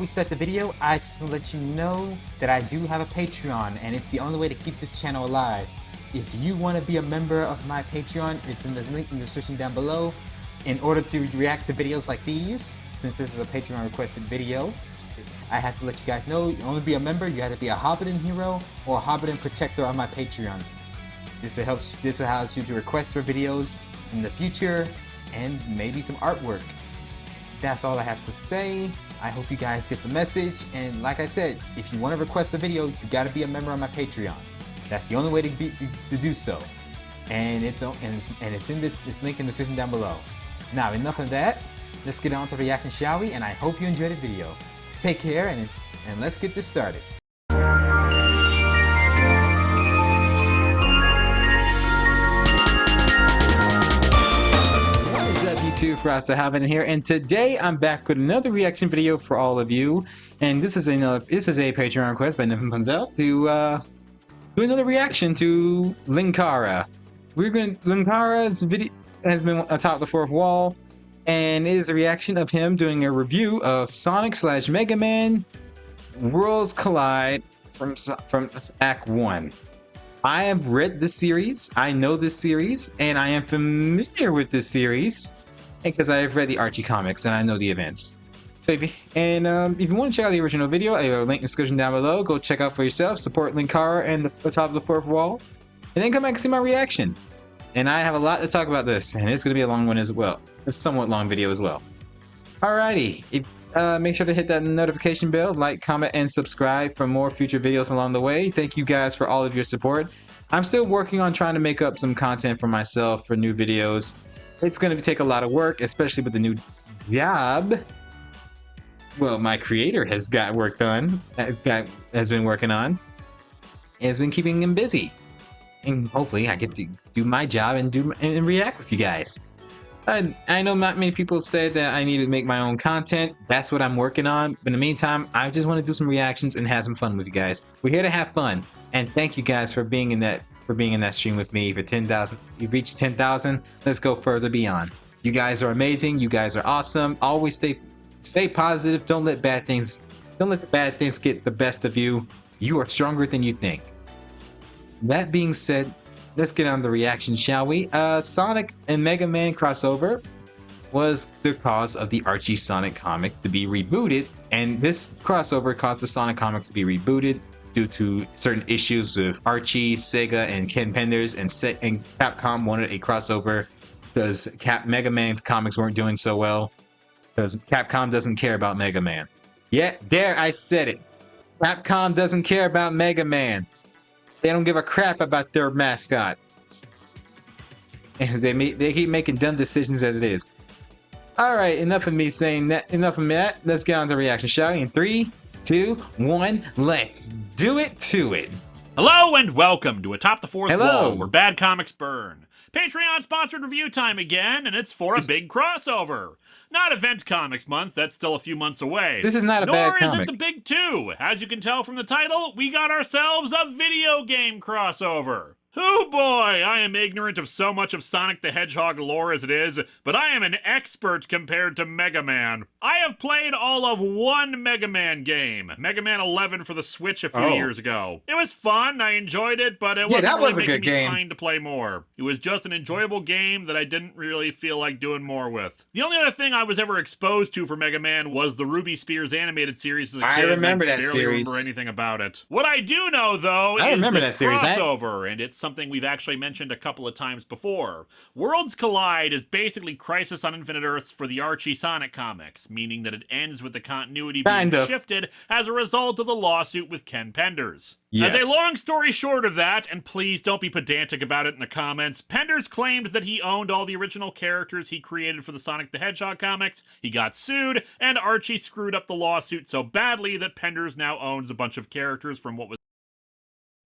we start the video, I just want to let you know that I do have a Patreon, and it's the only way to keep this channel alive. If you want to be a member of my Patreon, it's in the link in the description down below. In order to react to videos like these, since this is a Patreon requested video, I have to let you guys know, you only be a member, you have to be a Hobidon hero or a Hobidon protector on my Patreon. This allows you to request for videos in the future and maybe some artwork. That's all I have to say. I hope you guys get the message, and like I said, if you want to request a video, you got to be a member on my Patreon. That's the only way to do so. And it's in this link in the description down below. Now, enough of that. Let's get on to the reaction, shall we? And I hope you enjoyed the video. Take care, and let's get this started. What's up, YouTube? Hobidon here, and today I'm back with another reaction video for all of you. And this is a Patreon request by Nevin Punzal to do another reaction to Linkara. Linkara's video has been atop the fourth wall, and it is a reaction of him doing a review of Sonic / Mega Man Worlds Collide from Act 1. I have read this series, I know this series, and I am familiar with this series because I have read the Archie comics and I know the events. So if you want to check out the original video, I have a link in the description down below. Go check out for yourself, support Linkara and the top of the fourth wall, and then come back and see my reaction. And I have a lot to talk about this, and it's going to be a long one as well. A somewhat long video as well. Alrighty, make sure to hit that notification bell, like, comment, and subscribe for more future videos along the way. Thank you guys for all of your support. I'm still working on trying to make up some content for myself for new videos. It's going to take a lot of work, especially with the new job. Well, my creator has got work done. Has been working on. Has been keeping him busy. And hopefully I get to do my job and react with you guys. I know not many people said that I need to make my own content. That's what I'm working on. But in the meantime, I just want to do some reactions and have some fun with you guys. We're here to have fun. And thank you guys for being in that stream with me for 10,000. You've reached 10,000. Let's go further beyond. You guys are amazing. You guys are awesome. Always stay positive. Don't let the bad things get the best of you. You are stronger than you think. That being said, let's get on the reaction, shall we? Sonic and Mega Man crossover was the cause of the Archie Sonic comic to be rebooted, and this crossover caused the Sonic comics to be rebooted due to certain issues with Archie, Sega, and Ken Penders, and Capcom wanted a crossover because Mega Man comics weren't doing so well, because Capcom doesn't care about Mega Man. Yeah, there, I said it. Capcom doesn't care about Mega Man. They don't give a crap about their mascot. And they keep making dumb decisions as it is. Alright, enough of me saying that. Enough of that. Let's get on to the reaction, shall we? In 3, 2, 1, let's do it to it. Hello and welcome to Atop the Fourth Hello. Wall, where bad comics burn. Patreon-sponsored review time again, and it's for a big crossover. Not Event Comics Month, that's still a few months away. This is not a bad comic. Nor is it the big two. As you can tell from the title, we got ourselves a video game crossover. Oh boy, I am ignorant of so much of Sonic the Hedgehog lore as it is, but I am an expert compared to Mega Man. I have played all of one Mega Man game, Mega Man 11 for the Switch a few years ago. It was fun, I enjoyed it, but it wasn't really making me kind to play more. It was just an enjoyable game that I didn't really feel like doing more with. The only other thing I was ever exposed to for Mega Man was the Ruby Spears animated series as a kid. I remember that series. I barely remember anything about it. What I do know, though, is this crossover, and it's something we've actually mentioned a couple of times before. Worlds Collide is basically Crisis on Infinite Earths for the Archie Sonic comics, meaning that it ends with the continuity being shifted as a result of the lawsuit with Ken Penders. Yes. As a long story short of that, and please don't be pedantic about it in the comments, Penders claimed that he owned all the original characters he created for the Sonic the Hedgehog comics, he got sued, and Archie screwed up the lawsuit so badly that Penders now owns a bunch of characters from what was.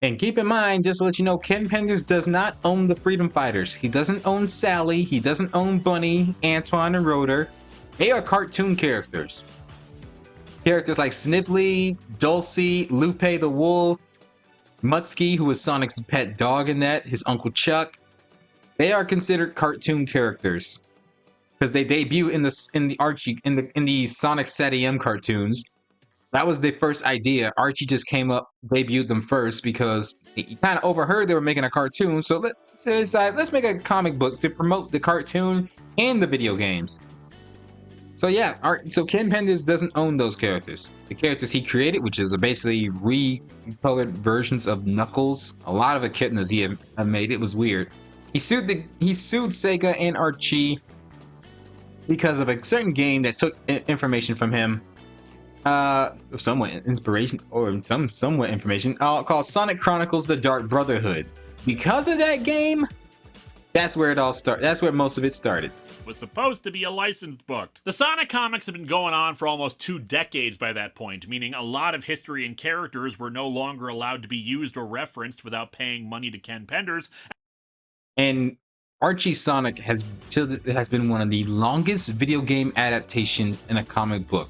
And keep in mind, just to let you know, Ken Penders does not own the Freedom Fighters. He doesn't own Sally, he doesn't own Bunny, Antoine, and Rotor. They are cartoon characters. Characters like Snipply, Dulcie, Lupe the Wolf, Mutsky, who was Sonic's pet dog in that, his Uncle Chuck. They are considered cartoon characters because they debut in the Sonic SatM cartoons. That was the first idea. Archie just came up, debuted them first because he kind of overheard they were making a cartoon. So let's decide, let's make a comic book to promote the cartoon and the video games. So yeah, so Ken Penders doesn't own those characters. The characters he created, which is basically recolored versions of Knuckles. A lot of echidnas he had made. It was weird. He sued Sega and Archie because of a certain game that took information from him. Somewhat inspiration or somewhat information called Sonic Chronicles: The Dark Brotherhood. Because of that game, that's where it all started. That's where most of it started. Was supposed to be a licensed book. The Sonic comics have been going on for almost 2 decades by that point, meaning a lot of history and characters were no longer allowed to be used or referenced without paying money to Ken Penders. And Archie Sonic has been one of the longest video game adaptations in a comic book.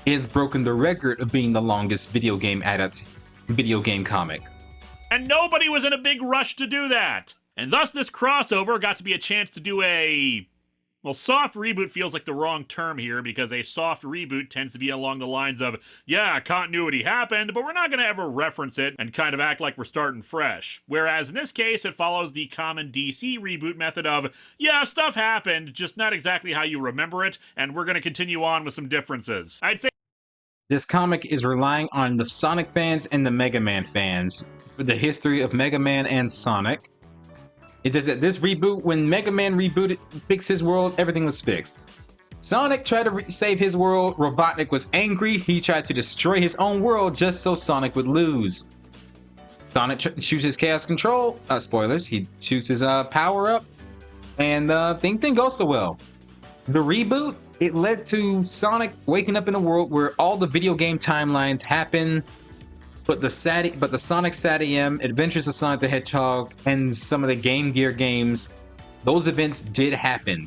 It has broken the record of being the longest video game comic. And nobody was in a big rush to do that. And thus this crossover got to be a chance to do a... Well, soft reboot feels like the wrong term here because a soft reboot tends to be along the lines of, yeah, continuity happened, but we're not going to ever reference it and kind of act like we're starting fresh. Whereas in this case, it follows the common DC reboot method of, yeah, stuff happened, just not exactly how you remember it, and we're going to continue on with some differences. I'd say this comic is relying on the Sonic fans and the Mega Man fans for the history of Mega Man and Sonic. It's just that this reboot, when Mega Man rebooted, fixed his world, everything was fixed. Sonic tried to save his world, Robotnik was angry, he tried to destroy his own world just so Sonic would lose. Sonic chooses Chaos Control, spoilers, he chooses Power Up, and things didn't go so well. The reboot, it led to Sonic waking up in a world where all the video game timelines happen, but the Sonic SatEM, Adventures of Sonic the Hedgehog, and some of the Game Gear games, those events did happen.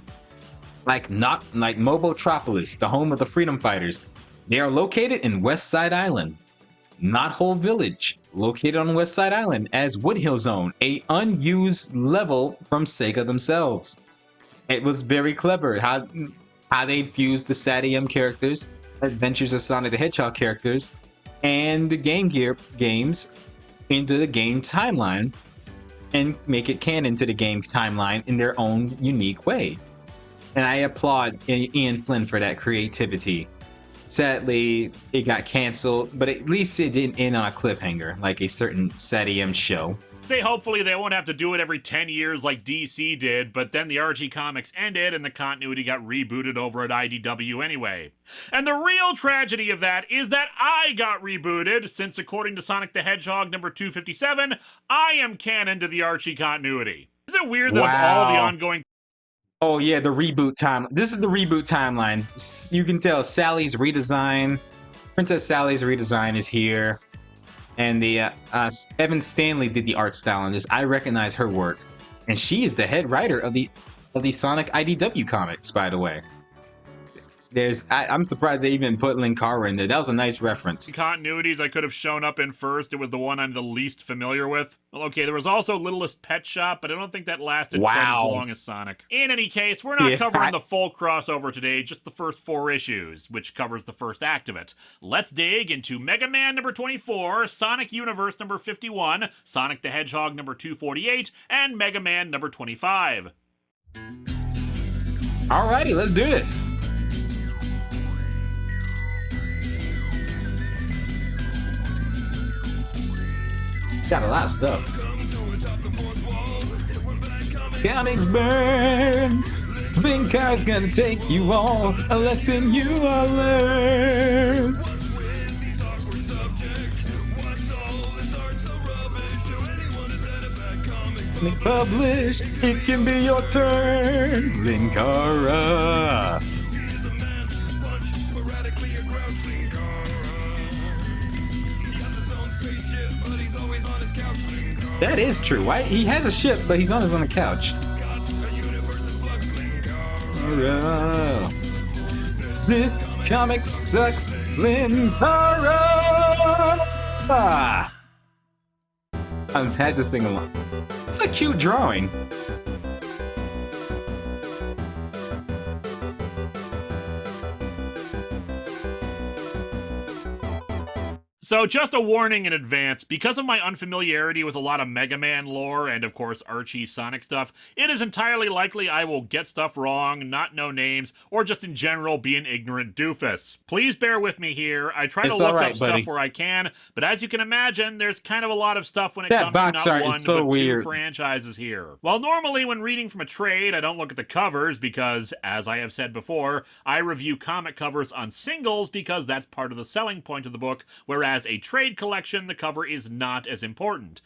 Like Mobotropolis, the home of the Freedom Fighters. They are located in West Side Island. Knothole Village, located on West Side Island, as Woodhill Zone, a unused level from Sega themselves. It was very clever how they fused the SatEM characters, Adventures of Sonic the Hedgehog characters, and the Game Gear games into the game timeline and make it canon to the game timeline in their own unique way. And I applaud Ian Flynn for that creativity. Sadly, it got canceled, but at least it didn't end on a cliffhanger like a certain SatEM show. Hopefully they won't have to do it every 10 years like DC did, but then the Archie comics ended and the continuity got rebooted over at IDW anyway. And the real tragedy of that is that I got rebooted, since according to Sonic the Hedgehog number 257, I am canon to the Archie continuity. Is it weird that of all the ongoing... Oh yeah, the reboot time. This is the reboot timeline. You can tell Sally's redesign, Princess Sally's redesign is here. And the Evan Stanley did the art style on this. I recognize her work, and she is the head writer of the Sonic IDW comics, by the way. I'm surprised they even put Linkara in there. That was a nice reference. Continuities I could have shown up in first. It was the one I'm the least familiar with. Well, okay, there was also Littlest Pet Shop, but I don't think that lasted quite as long as Sonic. In any case, we're not covering the full crossover today, just the first 4 issues, which covers the first act of it. Let's dig into Mega Man number 24, Sonic Universe number 51, Sonic the Hedgehog number 248, and Mega Man number 25. Alrighty, let's do this. Got a lot of stuff. Comics burn. Linkara's gonna take you all. A lesson you all learn. Publish. It can be your turn. Linkara. That is true. Why? He has a ship, but he's always on the couch. This comic sucks, Linkara. I've had to sing along. It's a cute drawing. So just a warning in advance, because of my unfamiliarity with a lot of Mega Man lore and of course Archie Sonic stuff, it is entirely likely I will get stuff wrong, not know names, or just in general be an ignorant doofus. Please bear with me here. I try to look up stuff where I can, but as you can imagine, there's kind of a lot of stuff when it comes to not one, but two franchises here. While normally when reading from a trade, I don't look at the covers because, as I have said before, I review comic covers on singles because that's part of the selling point of the book, whereas as a trade collection, the cover is not as important.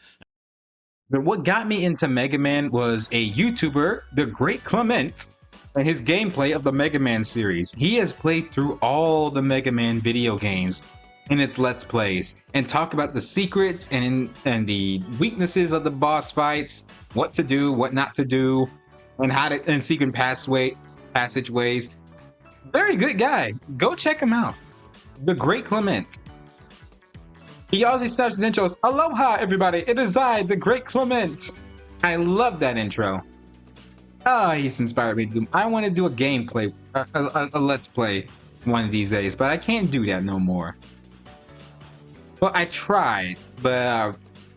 But what got me into Mega Man was a YouTuber, The Great Clement, and his gameplay of the Mega Man series. He has played through all the Mega Man video games in its Let's Plays and talk about the secrets and the weaknesses of the boss fights, what to do, what not to do, and how to and secret passageways. Very good guy. Go check him out. The Great Clement. He always starts his intros, "Aloha, everybody, it is I, the Great Clement." I love that intro. Oh, he's inspired me to do. I want to do a gameplay, a Let's Play one of these days, but I can't do that no more. Well, I tried, but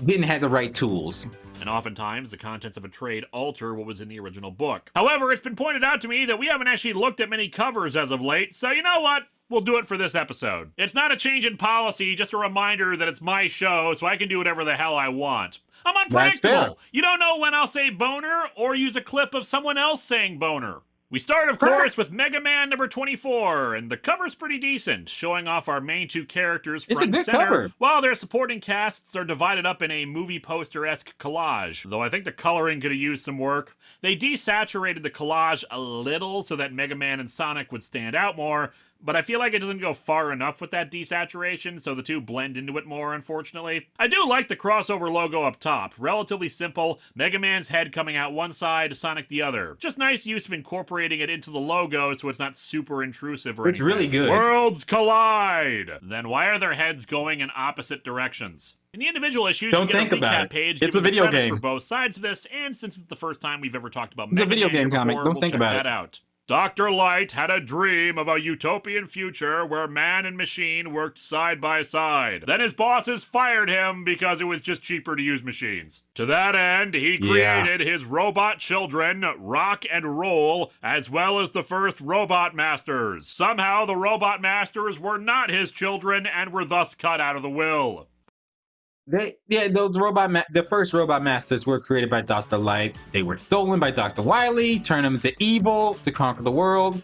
didn't have the right tools. And oftentimes, the contents of a trade alter what was in the original book. However, it's been pointed out to me that we haven't actually looked at many covers as of late, so you know what? We'll do it for this episode. It's not a change in policy, just a reminder that it's my show, so I can do whatever the hell I want. I'm unpredictable. You don't know when I'll say boner or use a clip of someone else saying boner. We start, of course, with Mega Man number 24, and the cover's pretty decent, showing off our main two characters front and center, cover. While their supporting casts are divided up in a movie poster-esque collage, though I think the coloring could have used some work. They desaturated the collage a little so that Mega Man and Sonic would stand out more, but I feel like it doesn't go far enough with that desaturation, so the two blend into it more, unfortunately. I do like the crossover logo up top. Relatively simple, Mega Man's head coming out one side, Sonic the other. Just nice use of incorporating it into the logo so it's not super intrusive or anything. It's really good. Worlds collide! Then why are their heads going in opposite directions? In the individual issues, don't you get think a about recap page. It's a video game For both sides of this, and since it's the first time we've ever talked about Mega Man, it's a video game comic. Don't think about it. Out. Dr. Light had a dream of a utopian future where man and machine worked side by side. Then his bosses fired him because it was just cheaper to use machines. To that end, he created his robot children, Rock and Roll, as well as the first Robot Masters. Somehow, the Robot Masters were not his children and were thus cut out of the will. The first Robot Masters were created by Dr. Light. They were stolen by Dr. Wily, turned them into evil to conquer the world.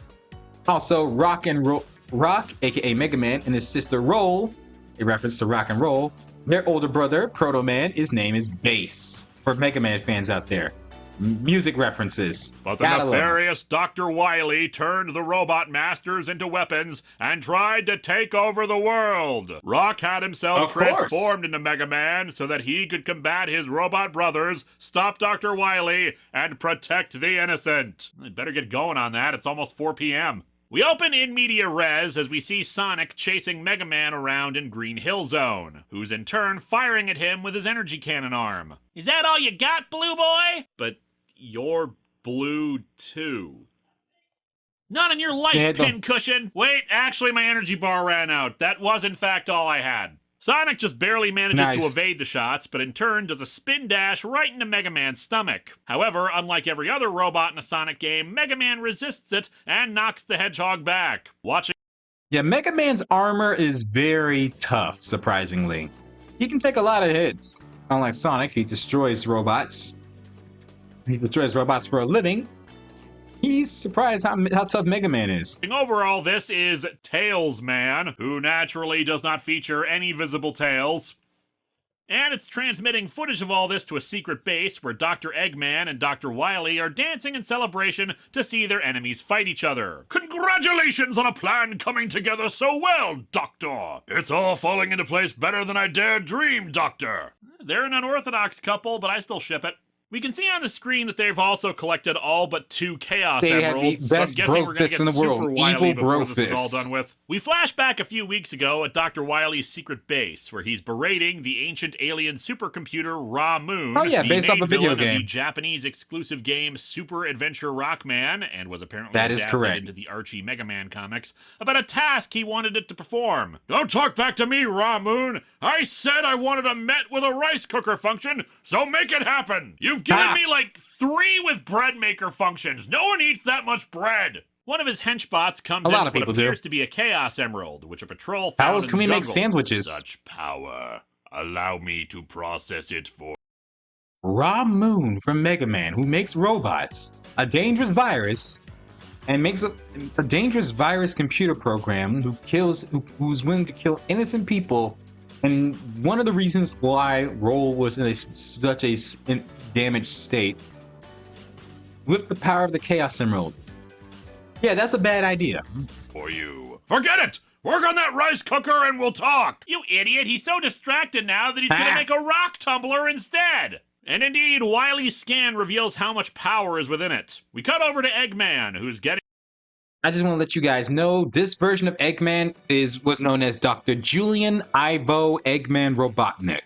Also, Rock, aka Mega Man, and his sister Roll, a reference to rock and roll. Their older brother, Proto Man, his name is Bass. For Mega Man fans out there. Music references. But the nefarious Dr. Wily turned the Robot Masters into weapons and tried to take over the world. Rock had himself transformed into Mega Man so that he could combat his robot brothers, stop Dr. Wily, and protect the innocent. I'd better get going on that. It's almost 4 p.m. We open in media res as we see Sonic chasing Mega Man around in Green Hill Zone, who's in turn firing at him with his energy cannon arm. Is that all you got, Blue Boy? But you're blue too. Not on your life, pincushion! Wait, actually my energy bar ran out. That was in fact all I had. Sonic just barely manages to evade the shots, but in turn does a spin dash right into Mega Man's stomach. However, unlike every other robot in a Sonic game, Mega Man resists it and knocks the hedgehog back. Mega Man's armor is very tough, surprisingly. He can take a lot of hits. Unlike Sonic, he destroys robots. He destroys robots for a living. He's surprised how tough Mega Man is. Overall, this is Tails Man, who naturally does not feature any visible tails. And it's transmitting footage of all this to a secret base where Dr. Eggman and Dr. Wily are dancing in celebration to see their enemies fight each other. Congratulations on a plan coming together so well, Doctor! It's all falling into place better than I dared dream, Doctor! They're an unorthodox couple, but I still ship it. We can see on the screen that they've also collected all but 2 Chaos They Emeralds, have the best so I'm guessing we're going to Growth get in the world. Super Wily Evil before this is all Growth. done with. We flash back a few weeks ago at Dr. Wily's secret base, where he's berating the ancient alien supercomputer Ra Moon, Oh yeah, the based off main a video villain of game. the Japanese exclusive game Super Adventure Rockman, and was apparently That is adapted correct. into the Archie Mega Man comics, about a task he wanted it to perform. Don't talk back to me, Ra Moon! I said I wanted a Met with a rice cooker function, so make it happen! You've given me like 3 with bread maker functions. No one eats that much bread. One of his henchbots comes in with what appears to be a Chaos Emerald, which a patrol found in the jungle. Can we make sandwiches? Such power. Allow me to process it for... Ra Moon from Mega Man, who makes robots, a dangerous virus, and makes a dangerous virus computer program who's willing to kill innocent people. And one of the reasons why Roll was in such a damaged state, with the power of the Chaos Emerald. Yeah, that's a bad idea. For you. Forget it! Work on that rice cooker and we'll talk! You idiot, he's so distracted now that he's gonna make a rock tumbler instead! And indeed, Wily's scan reveals how much power is within it. We cut over to Eggman, who's getting... I just want to let you guys know, this version of Eggman was known as Dr. Julian Ivo Eggman Robotnik.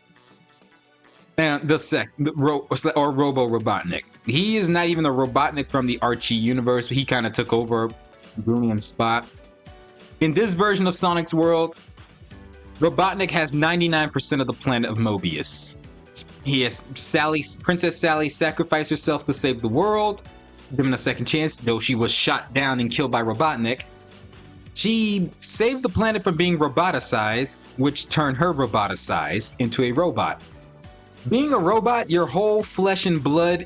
And or Robo Robotnik. He is not even a Robotnik from the Archie universe, but he kind of took over Julian's spot. In this version of Sonic's world, Robotnik has 99% of the planet of Mobius. He has Princess Sally sacrifice herself to save the world, given a second chance, though she was shot down and killed by Robotnik. She saved the planet from being roboticized, which turned her roboticized into a robot. Being a robot, your flesh and blood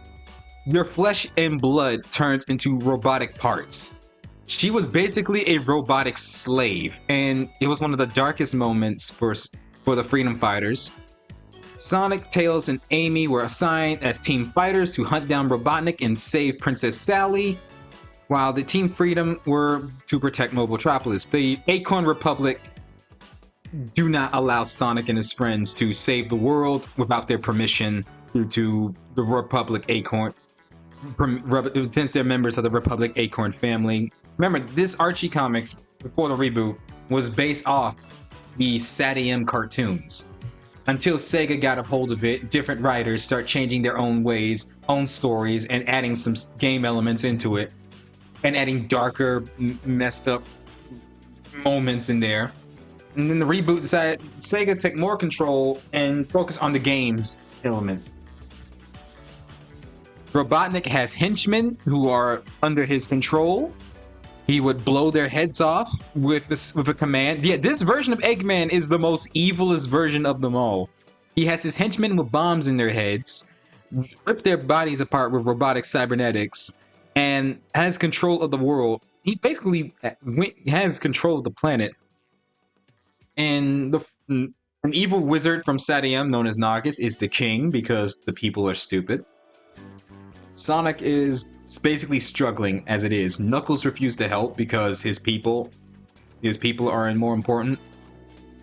turns into robotic parts. She was basically a robotic slave, and it was one of the darkest moments for the Freedom Fighters. Sonic, Tails, and Amy were assigned as team fighters to hunt down Robotnik and save Princess Sally, while the Team Freedom were to protect Mobotropolis. The Acorn Republic do not allow Sonic and his friends to save the world without their permission due to the Republic Acorn, since they're members of the Republic Acorn family. Remember, this Archie comics, before the reboot, was based off the SatAM cartoons. Until Sega got a hold of it, different writers start changing their own ways, own stories, and adding some game elements into it, and adding darker, messed up moments in there. And then the reboot decided Sega to take more control and focus on the game's elements. Robotnik has henchmen who are under his control. He would blow their heads off with a command. Yeah, this version of Eggman is the most evilest version of them all. He has his henchmen with bombs in their heads, rip their bodies apart with robotic cybernetics, and has control of the world. He basically has control of the planet. And an evil wizard from SatAM known as Nagus is the king because the people are stupid. Sonic is basically struggling as it is. Knuckles refused to help because his people are more important,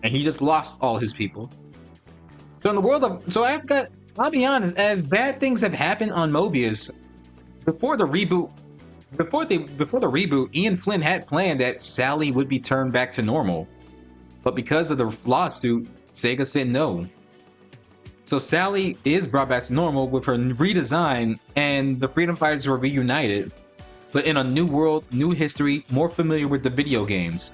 and he just lost all his people. So in the world of, I'll be honest, as bad things have happened on Mobius, before the reboot, Ian Flynn had planned that Sally would be turned back to normal, but because of the lawsuit, Sega said no. So Sally is brought back to normal with her redesign, and the Freedom Fighters were reunited, but in a new world, new history, more familiar with the video games.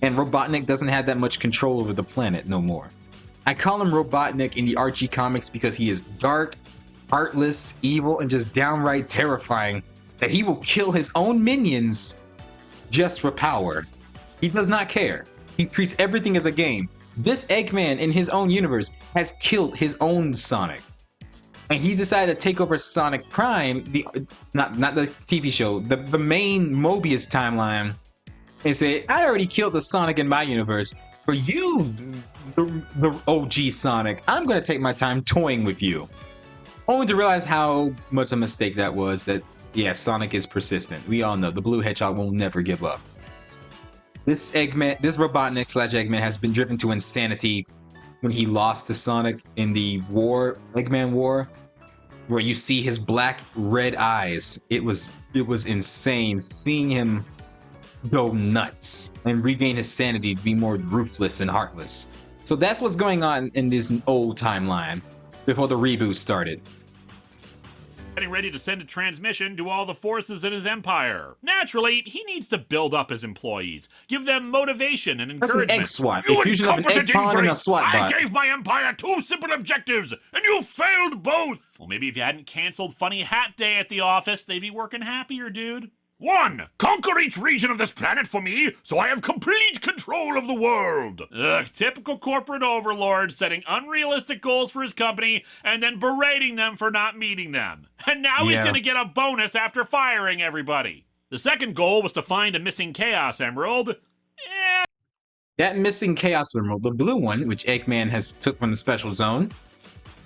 And Robotnik doesn't have that much control over the planet no more. I call him Robotnik in the Archie comics because he is dark, heartless, evil, and just downright terrifying, that he will kill his own minions just for power. He does not care. He treats everything as a game. This Eggman in his own universe has killed his own Sonic. And he decided to take over Sonic Prime, not the TV show, the main Mobius timeline, and say, I already killed the Sonic in my universe. For you, the OG Sonic, I'm going to take my time toying with you. Only to realize how much a mistake that was, that, yeah, Sonic is persistent. We all know the Blue Hedgehog will never give up. This Robotnik / Eggman has been driven to insanity when he lost to Sonic in the Eggman War. where you see his black red eyes. It was insane seeing him go nuts and regain his sanity to be more ruthless and heartless. So that's what's going on in this old timeline before the reboot started. Getting ready to send a transmission to all the forces in his empire. Naturally, he needs to build up his employees, give them motivation and encouragement. That's an egg swat. A fusion of an egg pawn and a SWAT bot. I gave my empire 2 simple objectives, and you failed both! Well, maybe if you hadn't canceled Funny Hat Day at the office, they'd be working happier, dude. 1. Conquer each region of this planet for me, so I have complete control of the world. Ugh, typical corporate overlord, setting unrealistic goals for his company and then berating them for not meeting them. And now he's gonna get a bonus after firing everybody. The second goal was to find a missing Chaos Emerald. That missing Chaos Emerald, the blue one, which Eggman has took from the Special Zone,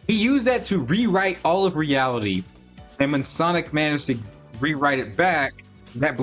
he used that to rewrite all of reality. And when Sonic managed to rewrite it back, that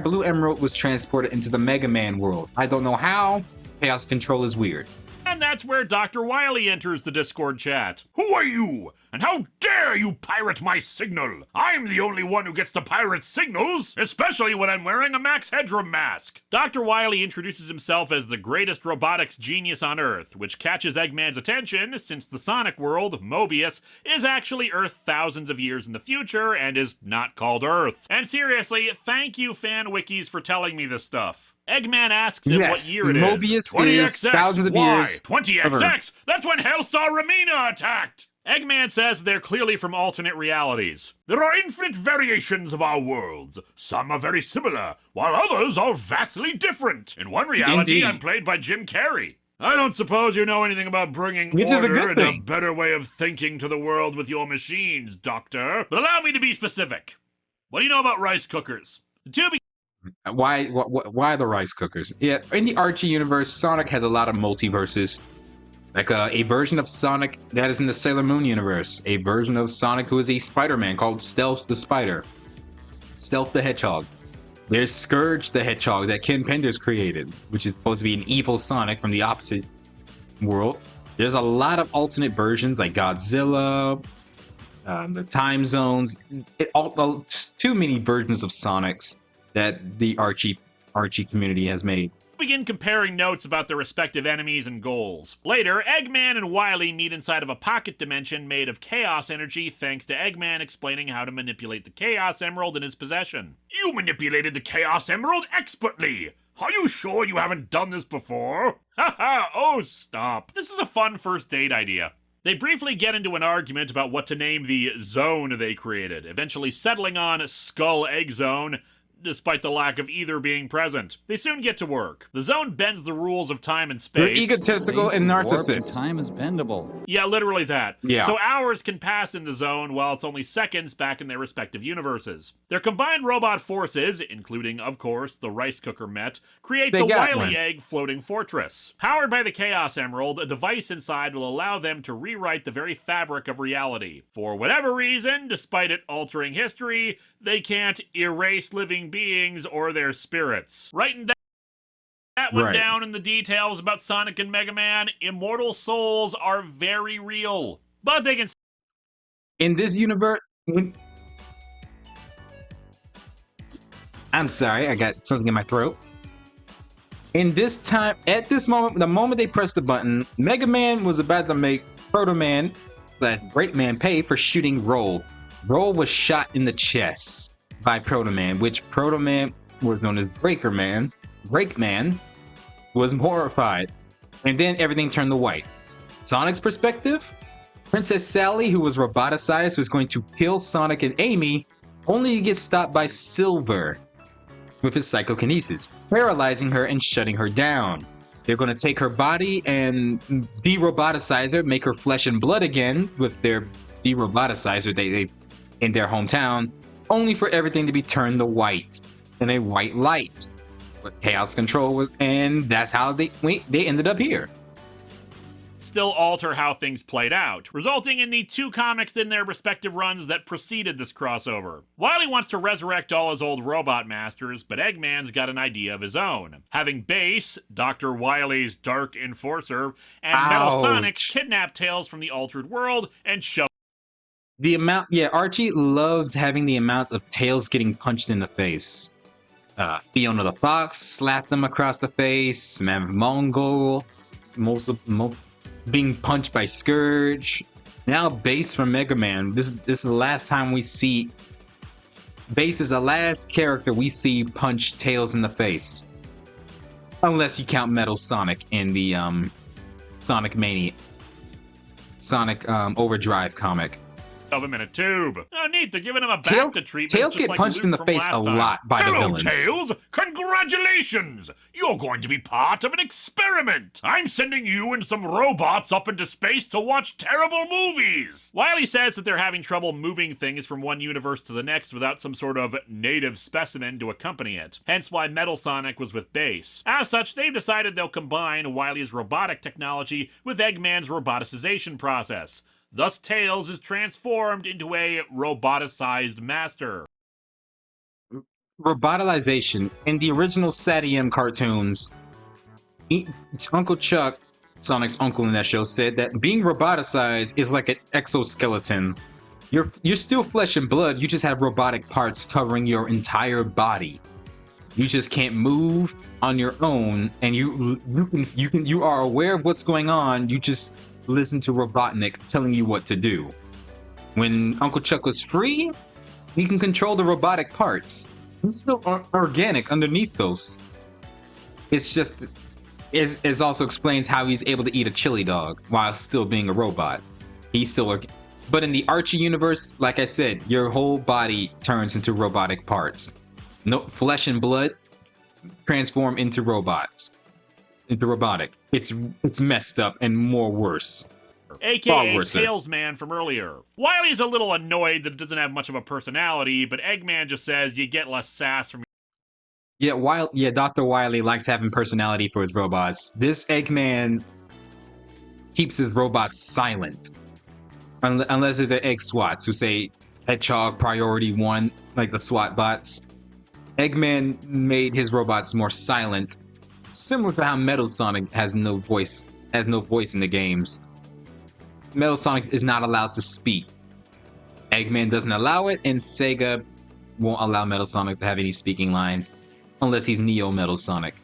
blue emerald was transported into the Mega Man world. I don't know how. Chaos Control is weird. And that's where Dr. Wily enters the Discord chat. Who are you? And how dare you pirate my signal? I'm the only one who gets to pirate signals, especially when I'm wearing a Max Headroom mask. Dr. Wily introduces himself as the greatest robotics genius on Earth, which catches Eggman's attention since the Sonic world, Mobius, is actually Earth thousands of years in the future and is not called Earth. And seriously, thank you fan wikis for telling me this stuff. Eggman asks him what year it is. Mobius is thousands of years. 20XX? That's when Hellstar Ramina attacked! Eggman says they're clearly from alternate realities. There are infinite variations of our worlds. Some are very similar, while others are vastly different. In one reality, I'm played by Jim Carrey. I don't suppose you know anything about bringing order and a better way of thinking to the world with your machines, Doctor. But allow me to be specific. What do you know about rice cookers? The two Why the rice cookers? Yeah, in the Archie universe, Sonic has a lot of multiverses. Like a version of Sonic that is in the Sailor Moon universe. A version of Sonic who is a Spider-Man called Stealth the Spider. Stealth the Hedgehog. There's Scourge the Hedgehog that Ken Penders created, which is supposed to be an evil Sonic from the opposite world. There's a lot of alternate versions like Godzilla, the time zones. Too many versions of Sonics that the Archie community has made. Begin comparing notes about their respective enemies and goals. Later, Eggman and Wily meet inside of a pocket dimension made of chaos energy thanks to Eggman explaining how to manipulate the Chaos Emerald in his possession. You manipulated the Chaos Emerald expertly! Are you sure you haven't done this before? Haha, oh stop. This is a fun first date idea. They briefly get into an argument about what to name the zone they created, eventually settling on Skull Egg Zone, despite the lack of either being present. They soon get to work. The zone bends the rules of time and space. They're egotistical and narcissists. Time is bendable. Yeah, literally that. Yeah. So hours can pass in the zone while it's only seconds back in their respective universes. Their combined robot forces, including, of course, the rice cooker Met, create the Wily Egg floating fortress. Powered by the Chaos Emerald, a device inside will allow them to rewrite the very fabric of reality. For whatever reason, despite it altering history, they can't erase living beings or their spirits. Writing that one down in the details about Sonic and Mega Man, immortal souls are very real. But they can... In this universe... I'm sorry, I got something in my throat. In this time, at this moment, the moment they pressed the button, Mega Man was about to make Proto Man, that Great Man, pay for shooting Roll. Roll was shot in the chest by Proto Man, which Proto Man was known as Breaker Man. Break Man was horrified, and then everything turned to white. Sonic's perspective, Princess Sally, who was roboticized, was going to kill Sonic and Amy, only to get stopped by Silver with his psychokinesis, paralyzing her and shutting her down. They're going to take her body and de-roboticize her, make her flesh and blood again with their de-roboticizer they in their hometown, only for everything to be turned to white in a white light. But Chaos Control was, and that's how they ended up here. Still alter how things played out, resulting in the two comics in their respective runs that preceded this crossover. Wily wants to resurrect all his old robot masters, but Eggman's got an idea of his own. Having Base, Dr. Wily's Dark Enforcer, and Metal Sonic kidnap Tails from the altered world and shove The amount, yeah, Archie loves having the amount of Tails getting punched in the face. Fiona the Fox slapped them across the face. Mongol, being punched by Scourge. Now Bass from Mega Man. This is the last time we see. Bass is the last character we see punch Tails in the face, unless you count Metal Sonic in the Sonic Overdrive comic. Of him in a tube. Oh, neat. They're giving him a Tails treatment. Tails get like punched Luke in the face a lot by the villains. Tails! Congratulations! You're going to be part of an experiment. I'm sending you and some robots up into space to watch terrible movies. Wily says that they're having trouble moving things from one universe to the next without some sort of native specimen to accompany it. Hence why Metal Sonic was with Bass. As such, they've decided they'll combine Wily's robotic technology with Eggman's roboticization process. Thus, Tails is transformed into a roboticized master. Robotilization. In the original Satium cartoons, Uncle Chuck, Sonic's uncle in that show, said that being roboticized is like an exoskeleton. You're still flesh and blood, you just have robotic parts covering your entire body. You just can't move on your own, and you are aware of what's going on, you just listen to Robotnik telling you what to do. When Uncle Chuck was free, he can control the robotic parts. He's still organic underneath those. It's just, it also explains how he's able to eat a chili dog while still being a robot. He's still but in the Archie universe, like I said, your whole body turns into robotic parts. No flesh and blood transform into robots. Into robotic. It's messed up and more worse. AKA Tailsman from earlier. Wily's a little annoyed that it doesn't have much of a personality, but Eggman just says you get less sass from. Yeah, Dr. Wily likes having personality for his robots. This Eggman keeps his robots silent. Unless it's the Egg Swats who say Hedgehog Priority 1, like the SWAT bots. Eggman made his robots more silent, similar to how Metal Sonic has no voice in the games. Metal Sonic is not allowed to speak. Eggman doesn't allow it, and Sega won't allow Metal Sonic to have any speaking lines unless he's Neo Metal Sonic.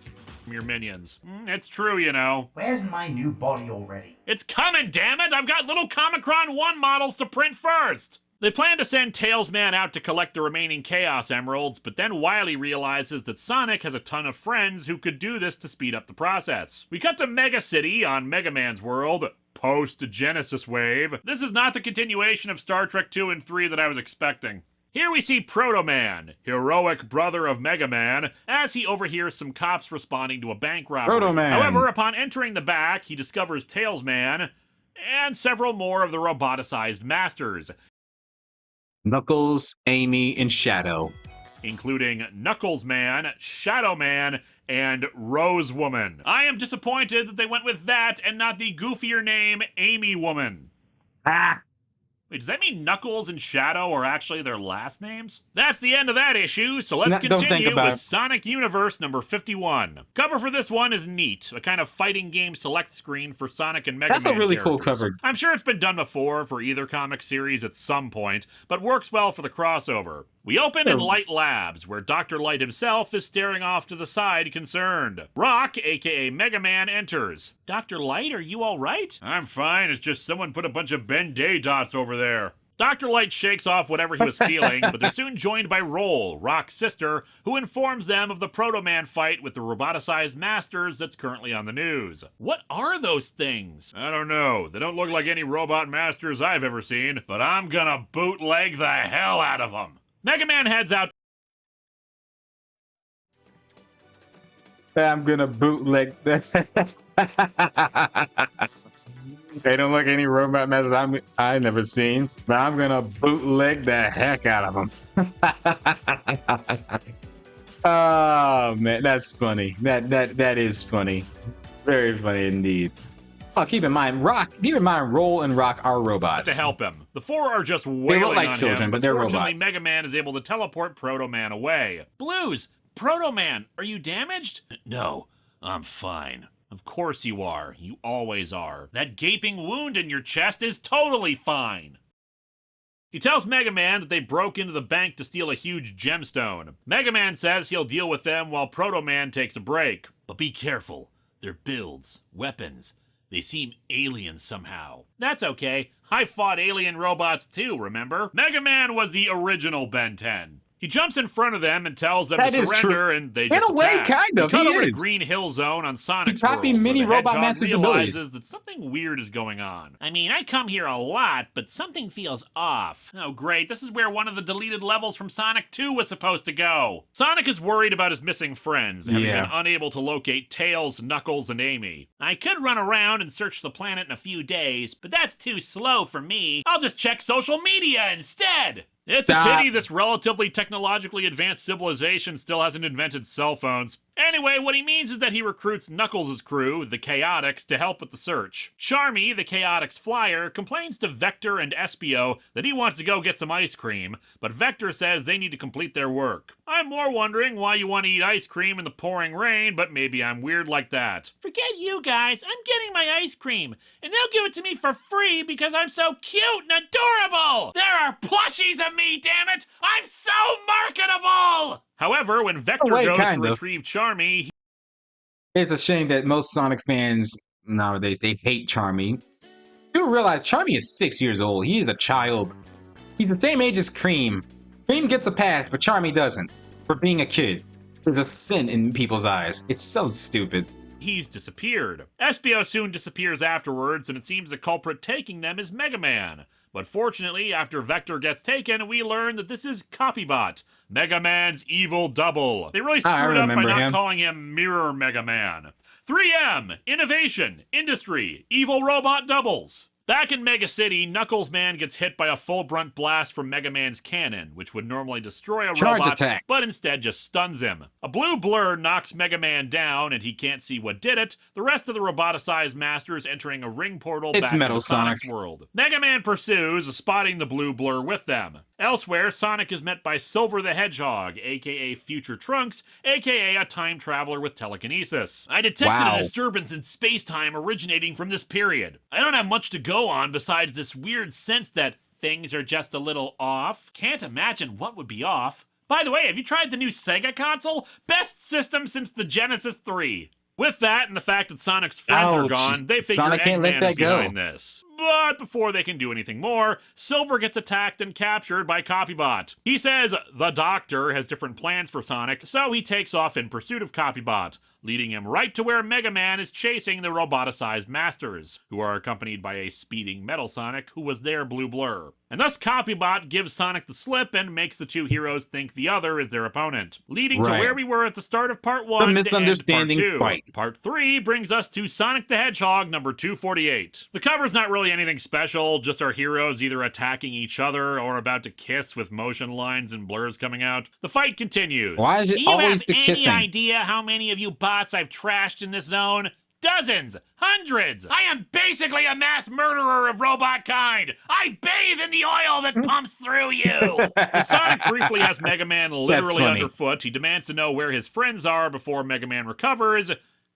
Your minions. It's true, you know. Where's my new body already? It's coming, damn it! I've got little Comicron 1 models to print first! They plan to send Tailsman out to collect the remaining Chaos Emeralds, but then Wily realizes that Sonic has a ton of friends who could do this to speed up the process. We cut to Mega City on Mega Man's world, post-Genesis Wave. This is not the continuation of Star Trek 2 and 3 that I was expecting. Here we see Proto Man, heroic brother of Mega Man, as he overhears some cops responding to a bank robbery. Proto Man. However, upon entering the back, he discovers Tailsman and several more of the roboticized masters, Knuckles, Amy, and Shadow. Including Knuckles Man, Shadow Man, and Rose Woman. I am disappointed that they went with that and not the goofier name Amy Woman. Ah! Wait, does that mean Knuckles and Shadow are actually their last names? That's the end of that issue, so let's continue with Sonic Universe number 51. Cover for this one is neat, a kind of fighting game select screen for Sonic and Mega Man. That's a really characters. cool cover. I'm sure it's been done before for either comic series at some point, but works well for the crossover. We open in Light Labs, where Dr. Light himself is staring off to the side concerned. Rock, aka Mega Man, enters. Dr. Light, are you alright? I'm fine, it's just someone put a bunch of Ben-Day dots over there. Dr. Light shakes off whatever he was feeling, but they're soon joined by Roll, Rock's sister, who informs them of the Proto Man fight with the roboticized masters that's currently on the news. What are those things? I don't know. They don't look like any robot masters I've ever seen, but I'm gonna bootleg the hell out of them. Mega Man heads out. I'm gonna bootleg this. They don't look any robot masters I've never seen, but I'm gonna bootleg the heck out of them. Oh man, that's funny. That is funny. Very funny indeed. Oh, keep in mind, Roll and Rock are robots. To help him. The four are just wailing they look like on children, him, but they're robots. Fortunately, Mega Man is able to teleport Proto Man away. Blues, Proto Man, are you damaged? No, I'm fine. Of course you are. You always are. That gaping wound in your chest is totally fine. He tells Mega Man that they broke into the bank to steal a huge gemstone. Mega Man says he'll deal with them while Proto Man takes a break. But be careful. Their builds, weapons, they seem alien somehow. That's okay. I fought alien robots too, remember? Mega Man was the original Ben 10. He jumps in front of them and tells them to surrender, and they just in a way, attack. kind of. He cut over to Green Hill Zone on Sonic's world, mini where the Robot Hedgehog Master's realizes abilities. that something weird is going on. I mean, I come here a lot, but something feels off. Oh, great. This is where one of the deleted levels from Sonic 2 was supposed to go. Sonic is worried about his missing friends, having been unable to locate Tails, Knuckles, and Amy. I could run around and search the planet in a few days, but that's too slow for me. I'll just check social media instead. It's a pity this relatively technologically advanced civilization still hasn't invented cell phones. Anyway, what he means is that he recruits Knuckles' crew, the Chaotix, to help with the search. Charmy, the Chaotix flyer, complains to Vector and Espio that he wants to go get some ice cream, but Vector says they need to complete their work. I'm more wondering why you want to eat ice cream in the pouring rain, but maybe I'm weird like that. Forget you guys, I'm getting my ice cream, and they'll give it to me for free because I'm so cute and adorable! There are plushies of me, damn it! I'm so marketable! However, when Vector goes to retrieve Charmy... It's a shame that most Sonic fans, they hate Charmy. You realize Charmy is 6 years old. He is a child. He's the same age as Cream. Cream gets a pass, but Charmy doesn't. For being a kid. It's a sin in people's eyes. It's so stupid. He's disappeared. Espio soon disappears afterwards, and it seems the culprit taking them is Mega Man. But fortunately, after Vector gets taken, we learn that this is Copybot, Mega Man's evil double. They really screwed up by not calling him Mirror Mega Man. 3M, Innovation, Industry, Evil Robot Doubles. Back in Mega City, Knuckles Man gets hit by a full brunt blast from Mega Man's cannon, which would normally destroy a robot, but instead just stuns him. A blue blur knocks Mega Man down, and he can't see what did it. The rest of the roboticized masters entering a ring portal back into Sonic's world. Mega Man pursues, spotting the blue blur with them. Elsewhere, Sonic is met by Silver the Hedgehog, aka Future Trunks, aka a time traveler with telekinesis. I detected a disturbance in space-time originating from this period. I don't have much to go on besides this weird sense that things are just a little off. Can't imagine what would be off. By the way, have you tried the new Sega console? Best system since the Genesis 3. With that and the fact that Sonic's friends are gone, they figure Eggman is behind this. But before they can do anything more, Silver gets attacked and captured by Copybot. He says the Doctor has different plans for Sonic, so he takes off in pursuit of Copybot, leading him right to where Mega Man is chasing the roboticized masters, who are accompanied by a speeding Metal Sonic who was their blue blur. And thus Copybot gives Sonic the slip and makes the two heroes think the other is their opponent, leading to where we were at the start of Part 1 the misunderstanding fight. Part 3 brings us to Sonic the Hedgehog number 248. The cover's not really anything special, just our heroes either attacking each other or about to kiss with motion lines and blurs coming out. The fight continues. Why is it always the kissing? Do you have any idea how many of you bots I've trashed in this zone? Dozens! Hundreds! I am basically a mass murderer of robot kind! I bathe in the oil that pumps through you! When Sonic briefly has Mega Man literally underfoot, he demands to know where his friends are before Mega Man recovers,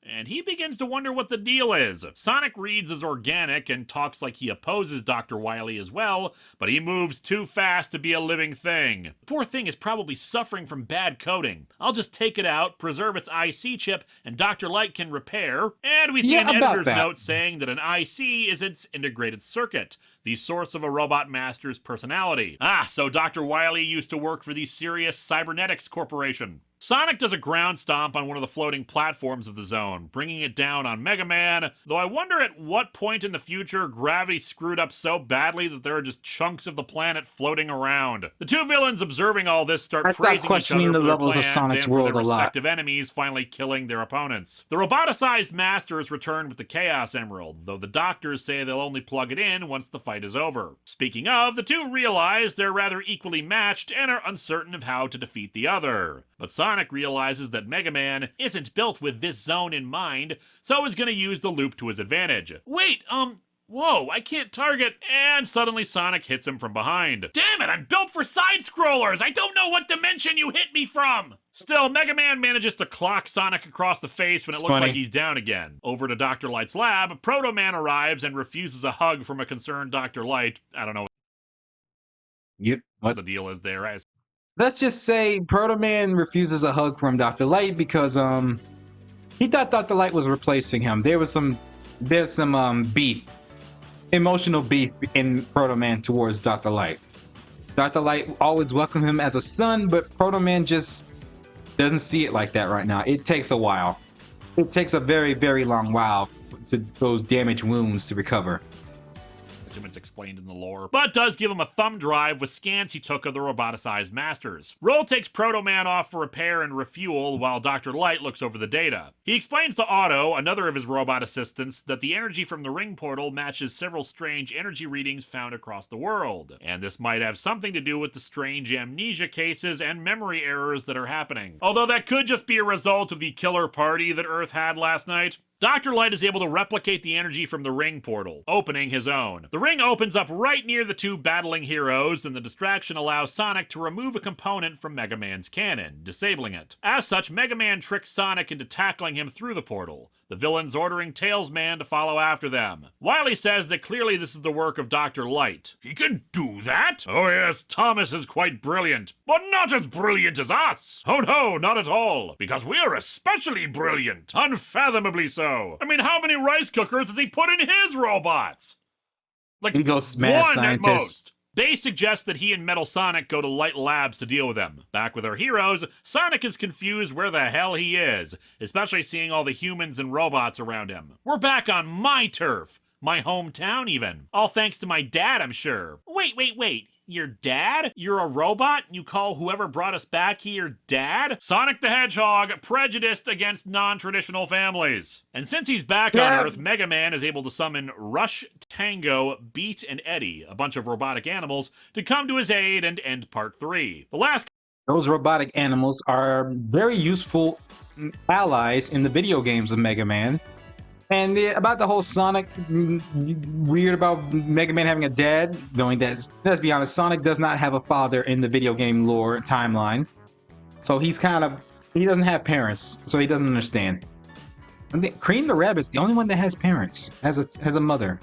and he begins to wonder what the deal is. Sonic reads as organic and talks like he opposes Dr. Wily as well, but he moves too fast to be a living thing. The poor thing is probably suffering from bad coding. I'll just take it out, preserve its IC chip, and Dr. Light can repair. And we see an editor's note saying that an IC is its integrated circuit, the source of a robot master's personality. So Dr. Wily used to work for the Sirius Cybernetics Corporation. Sonic does a ground stomp on one of the floating platforms of the zone, bringing it down on Mega Man, though I wonder at what point in the future gravity screwed up so badly that there are just chunks of the planet floating around. The two villains observing all this start praising each other for their plans and for their respective enemies finally killing their opponents. The roboticized masters return with the Chaos Emerald, though the doctors say they'll only plug it in once the fight is over. Speaking of, the two realize they're rather equally matched and are uncertain of how to defeat the other. But Sonic realizes that Mega Man isn't built with this zone in mind, so is going to use the loop to his advantage. Wait, whoa, I can't target, and suddenly Sonic hits him from behind. Damn it, I'm built for side-scrollers! I don't know what dimension you hit me from! Still, Mega Man manages to clock Sonic across the face when it looks like he's down again. Over to Dr. Light's lab, Proto Man arrives and refuses a hug from a concerned Dr. Light. I don't know What the deal is there. Let's just say Proto Man refuses a hug from Dr. Light because he thought Dr. Light was replacing him. There's some beef, emotional beef in Proto Man towards Dr. Light. Dr. Light always welcomed him as a son, but Proto Man just doesn't see it like that right now. It takes a while. It takes a very, very long while to those damaged wounds to recover. It's explained in the lore, but does give him a thumb drive with scans he took of the roboticized masters. Roll takes Proto Man off for repair and refuel while Dr. Light looks over the data. He explains to Otto, another of his robot assistants, that the energy from the ring portal matches several strange energy readings found across the world, and this might have something to do with the strange amnesia cases and memory errors that are happening. Although that could just be a result of the killer party that Earth had last night. Dr. Light is able to replicate the energy from the ring portal, opening his own. The ring opens up right near the two battling heroes, and the distraction allows Sonic to remove a component from Mega Man's cannon, disabling it. As such, Mega Man tricks Sonic into tackling him through the portal, the villains ordering Tails Man to follow after them. Wily says that clearly this is the work of Dr. Light. He can do that? Oh yes, Thomas is quite brilliant, but not as brilliant as us. Oh no, not at all, because we're especially brilliant, unfathomably so. I mean, how many rice cookers does he put in his robots? Like, he goes mad scientist. At most. They suggest that he and Metal Sonic go to Light Labs to deal with them. Back with our heroes, Sonic is confused where the hell he is, especially seeing all the humans and robots around him. We're back on my turf. My hometown, even. All thanks to my dad, I'm sure. Wait. Your dad? You're a robot and you call whoever brought us back here dad? Sonic the Hedgehog, prejudiced against non-traditional families. And since he's back on Earth, Mega Man is able to summon Rush, Tango, Beat, and Eddie, a bunch of robotic animals, to come to his aid and end Part 3. Those robotic animals are very useful allies in the video games of Mega Man. And about the whole Sonic weird about Mega Man having a dad, knowing that, let's be honest, Sonic does not have a father in the video game lore timeline. So he doesn't have parents, so he doesn't understand. Cream the Rabbit's the only one that has parents, has a mother.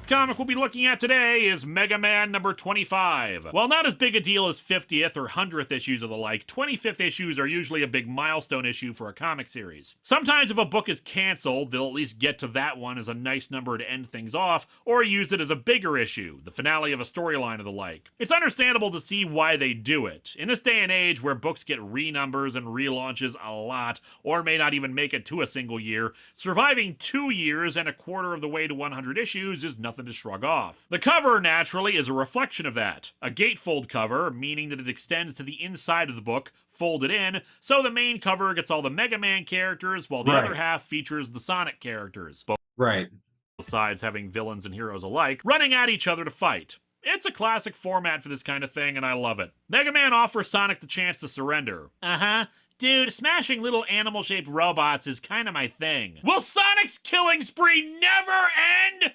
Comic we'll be looking at today is Mega Man number 25. While not as big a deal as 50th or 100th issues of the like, 25th issues are usually a big milestone issue for a comic series. Sometimes if a book is canceled, they'll at least get to that one as a nice number to end things off, or use it as a bigger issue, the finale of a storyline or the like. It's understandable to see why they do it. In this day and age where books get renumbers and relaunches a lot, or may not even make it to a single year, surviving 2 years and a quarter of the way to 100 issues is nothing to shrug off. The cover, naturally, is a reflection of that. A gatefold cover, meaning that it extends to the inside of the book, folded in, so the main cover gets all the Mega Man characters, while the other half features the Sonic characters. Both sides having villains and heroes alike, running at each other to fight. It's a classic format for this kind of thing, and I love it. Mega Man offers Sonic the chance to surrender. Dude, smashing little animal-shaped robots is kind of my thing. Will Sonic's killing spree never end?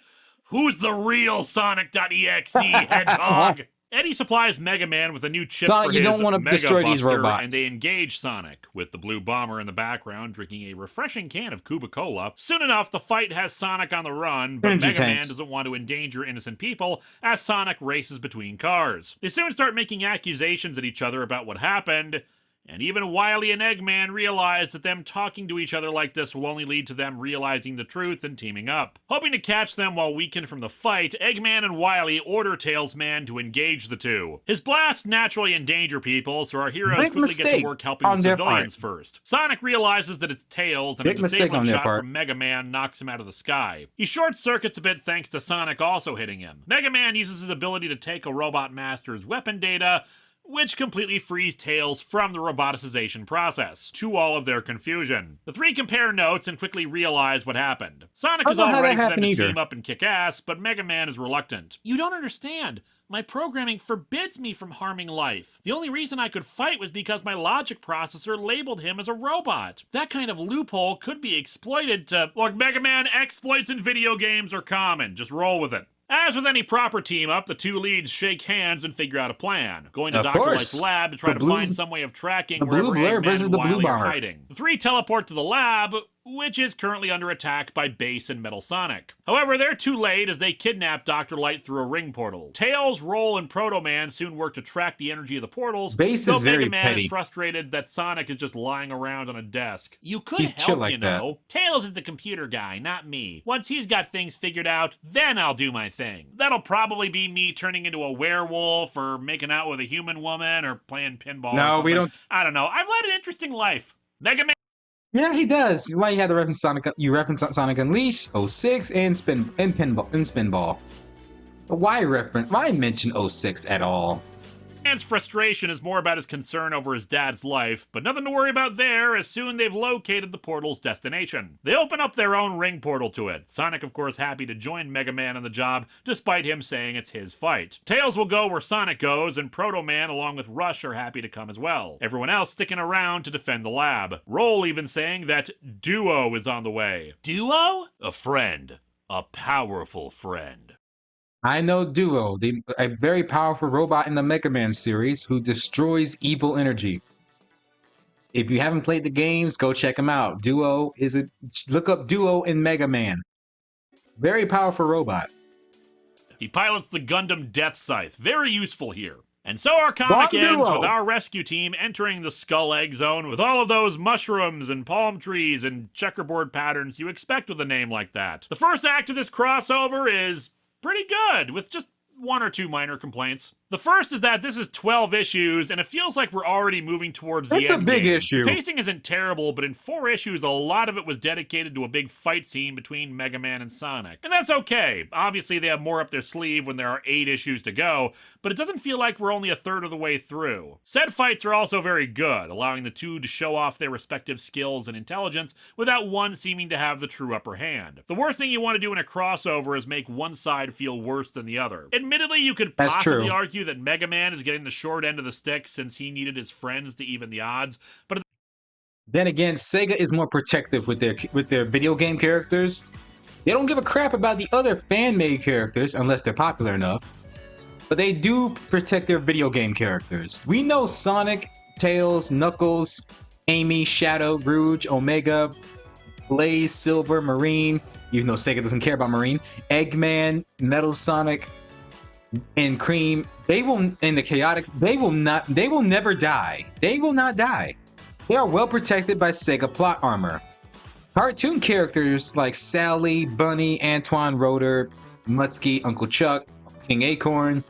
Who's the real Sonic.exe, Hedgehog? Eddie supplies Mega Man with a new chip Sonic, for his you don't want to Mega destroy Buster, these robots. and they engage Sonic, with the Blue Bomber in the background drinking a refreshing can of Cuba Cola. Soon enough, the fight has Sonic on the run, but Mega Man doesn't want to endanger innocent people as Sonic races between cars. They soon start making accusations at each other about what happened, and even Wily and Eggman realize that them talking to each other like this will only lead to them realizing the truth and teaming up. Hoping to catch them while weakened from the fight, Eggman and Wily order Tails Man to engage the two. His blasts naturally endanger people, so our heroes quickly get to work helping the civilians first. Sonic realizes that it's Tails, and a disabling shot from Mega Man knocks him out of the sky. He short-circuits a bit thanks to Sonic also hitting him. Mega Man uses his ability to take a Robot Master's weapon data, which completely frees Tails from the roboticization process, to all of their confusion. The three compare notes and quickly realize what happened. Sonic is all ready for them to team up and kick ass, but Mega Man is reluctant. You don't understand. My programming forbids me from harming life. The only reason I could fight was because my logic processor labeled him as a robot. That kind of loophole could be exploited to... Look, Mega Man, exploits in video games are common. Just roll with it. As with any proper team-up, the two leads shake hands and figure out a plan, going to Dr. Light's lab to try to find some way of tracking wherever Eggman and Wily are hiding. The three teleport to the lab, which is currently under attack by Base and Metal Sonic. However, they're too late as they kidnap Dr. Light through a ring portal. Tails, Roll, and Proto Man soon work to track the energy of the portals, Base though is very Mega Man petty. is frustrated that Sonic is just lying around on a desk. You could He's chill help, like you know. Tails is the computer guy, not me. Once he's got things figured out, then I'll do my thing. That'll probably be me turning into a werewolf or making out with a human woman or playing pinball or No, something. we don't. I don't know. I've led an interesting life. Mega Man. Yeah, he does. Why you had to reference Sonic? You reference Sonic Unleashed, 06, and Spinball. But why mention 06 at all? Man's frustration is more about his concern over his dad's life, but nothing to worry about there, as soon they've located the portal's destination. They open up their own ring portal to it. Sonic, of course, happy to join Mega Man on the job, despite him saying it's his fight. Tails will go where Sonic goes, and Proto Man, along with Rush, are happy to come as well. Everyone else sticking around to defend the lab. Roll even saying that Duo is on the way. Duo? A friend. A powerful friend. I know Duo, a very powerful robot in the Mega Man series who destroys evil energy. If you haven't played the games, go check them out. Look up Duo in Mega Man. Very powerful robot. He pilots the Gundam Death Scythe. Very useful here. And so our comic ends with our rescue team entering the Skull Egg Zone with all of those mushrooms and palm trees and checkerboard patterns you expect with a name like that. The first act of this crossover is pretty good, with just one or two minor complaints. The first is that this is 12 issues, and it feels like we're already moving towards the end game. That's a big issue. The pacing isn't terrible, but in 4 issues, a lot of it was dedicated to a big fight scene between Mega Man and Sonic. And that's okay. Obviously, they have more up their sleeve when there are 8 issues to go, but it doesn't feel like we're only a third of the way through. Said fights are also very good, allowing the two to show off their respective skills and intelligence without one seeming to have the true upper hand. The worst thing you want to do in a crossover is make one side feel worse than the other. Admittedly, you could possibly argue that Mega Man is getting the short end of the stick since he needed his friends to even the odds, but then again, Sega is more protective with their video game characters. They don't give a crap about the other fan-made characters unless they're popular enough, but they do protect their video game characters. We know Sonic, Tails, Knuckles, Amy, Shadow, Rouge, Omega, Blaze, Silver, Marine, even though Sega doesn't care about Marine, Eggman, Metal Sonic, and Cream, they will never die. They will not die. They are well protected by Sega plot armor. Cartoon characters like Sally, Bunny, Antoine, Rotor, Mutsky, Uncle Chuck, King Acorn,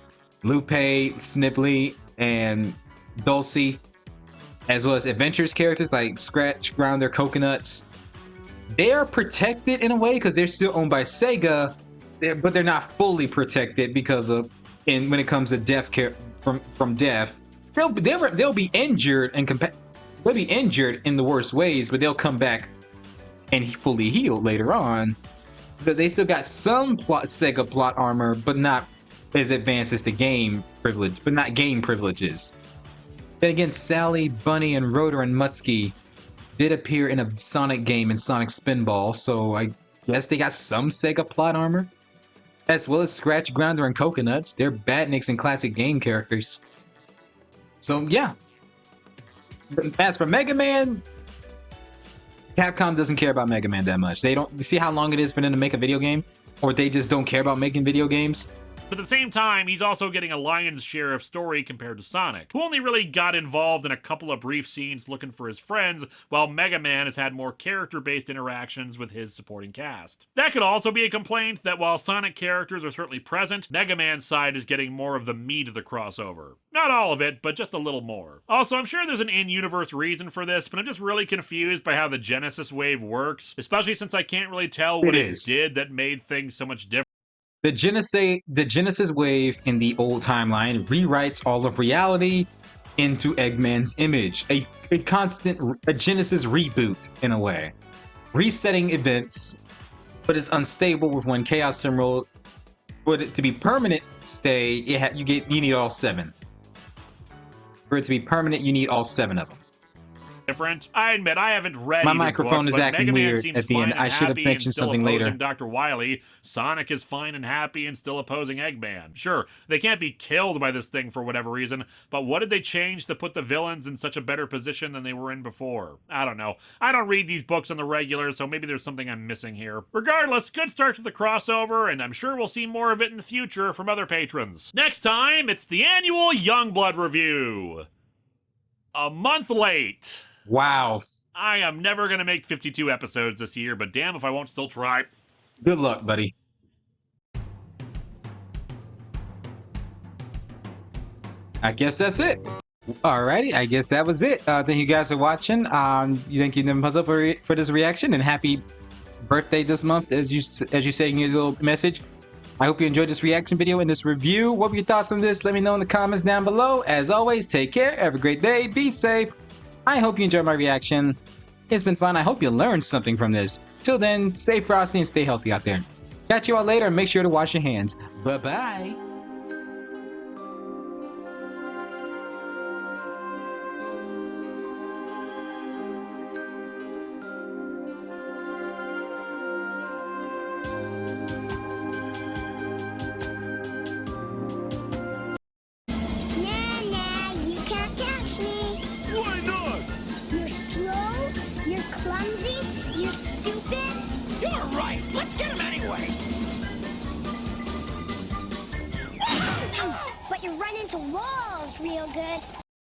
Lupe, Snibbly, and Dulcie, as well as Adventures characters like Scratch, Grounder, Coconuts, they are protected in a way because they're still owned by Sega, but they're not fully protected because of, and when it comes to death from death, they'll be injured and they'll be injured in the worst ways, but they'll come back and fully healed later on because they still got some Sega plot armor, but not as advanced as the game privilege, but not game privileges. Then again, Sally, Bunny, and Rotor and Mutsky did appear in a Sonic game in Sonic Spinball, so I guess they got some Sega plot armor. As well as Scratch, Grounder, and Coconuts. They're badniks and classic game characters. So yeah. As for Mega Man, Capcom doesn't care about Mega Man that much. They don't see how long it is for them to make a video game, or they just don't care about making video games. But at the same time, he's also getting a lion's share of story compared to Sonic, who only really got involved in a couple of brief scenes looking for his friends, while Mega Man has had more character-based interactions with his supporting cast. That could also be a complaint that while Sonic characters are certainly present, Mega Man's side is getting more of the meat of the crossover. Not all of it, but just a little more. Also, I'm sure there's an in-universe reason for this, but I'm just really confused by how the Genesis wave works, especially since I can't really tell what it did that made things so much different. The Genesis wave in the old timeline rewrites all of reality into Eggman's image. A Genesis reboot in a way. Resetting events, but it's unstable with one Chaos Emerald. For it to be permanent stay, you need all 7. For it to be permanent, you need all 7 of them. different. I admit I haven't read My either microphone book, is but acting Mega Man weird seems at the fine end. and I should have happy mentioned and still something opposing later. Dr. Wily. Sonic is fine and happy and still opposing Eggman. Sure, they can't be killed by this thing for whatever reason, but what did they change to put the villains in such a better position than they were in before? I don't know. I don't read these books on the regular, so maybe there's something I'm missing here. Regardless, good start to the crossover, and I'm sure we'll see more of it in the future from other patrons. Next time, it's the annual Youngblood review. A month late. Wow. I am never going to make 52 episodes this year, but damn if I won't still try. Good luck, buddy. I guess that's it. Alrighty, I guess that was it. Thank you guys for watching. Thank you, Nevin Punzal, for this reaction, and happy birthday this month, as you said in your little message. I hope you enjoyed this reaction video and this review. What were your thoughts on this? Let me know in the comments down below. As always, take care. Have a great day. Be safe. I hope you enjoyed my reaction. It's been fun. I hope you learned something from this. Till then, stay frosty and stay healthy out there. Catch you all later, and make sure to wash your hands. Bye-bye. Clumsy? You're stupid? You're right. Let's get him anyway. But you run into walls real good.